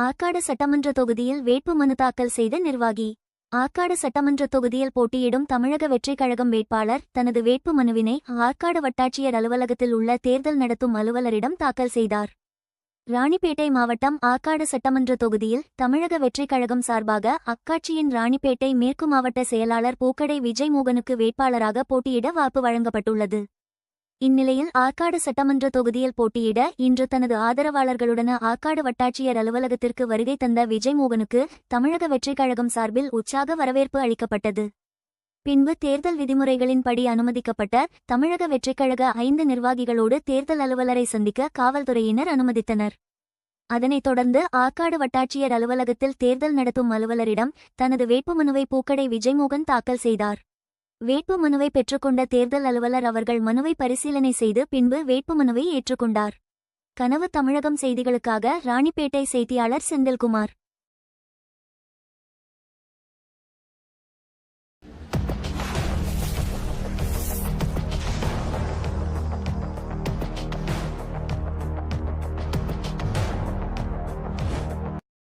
ஆற்காடு சட்டமன்ற தொகுதியில் வேட்புமனு தாக்கல் செய்த நிர்வாகி. ஆற்காடு சட்டமன்ற தொகுதியில் போட்டியிடும் தமிழக வெற்றிக் கழகம் வேட்பாளர் தனது வேட்புமனுவினை ஆற்காடு வட்டாட்சியர் அலுவலகத்தில் உள்ள தேர்தல் நடத்தும் அலுவலரிடம் தாக்கல் செய்தார். ராணிப்பேட்டை மாவட்டம் ஆற்காடு சட்டமன்ற தொகுதியில் தமிழக வெற்றிக் கழகம் சார்பாக அக்கட்சியின் ராணிப்பேட்டை மேற்கு மாவட்ட செயலாளர் பூக்கடை விஜய் மோகனுக்கு வேட்பாளராக போட்டியிட வாய்ப்பு வழங்கப்பட்டுள்ளது. இந்நிலையில் ஆற்காடு சட்டமன்ற தொகுதியில் போட்டியிட இன்று தனது ஆதரவாளர்களுடன் ஆற்காடு வட்டாட்சியர் அலுவலகத்திற்கு வருகை தந்த விஜய் மோகனுக்கு தமிழக வெற்றிக் கழகம் சார்பில் உற்சாக வரவேற்பு அளிக்கப்பட்டது. பின்பு தேர்தல் விதிமுறைகளின்படி அனுமதிக்கப்பட்ட தமிழக வெற்றிக் கழக 5 நிர்வாகிகளோடு தேர்தல் அலுவலரை சந்திக்க காவல்துறையினர் அனுமதித்தனர். அதனைத் தொடர்ந்து ஆற்காடு வட்டாட்சியர் அலுவலகத்தில் தேர்தல் நடத்தும் அலுவலரிடம் தனது வேட்புமனுவை பூக்கடை விஜய்மோகன் தாக்கல் செய்தார். வேட்புமனுவை பெற்றுக்கொண்ட தேர்தல் அலுவலர் அவர்கள் மனுவை பரிசீலனை செய்து பின்பு வேட்புமனுவை ஏற்றுக்கொண்டார். கனவு தமிழகம் செய்திகளுக்காக ராணிப்பேட்டை செய்தியாளர் செந்தில்குமார்.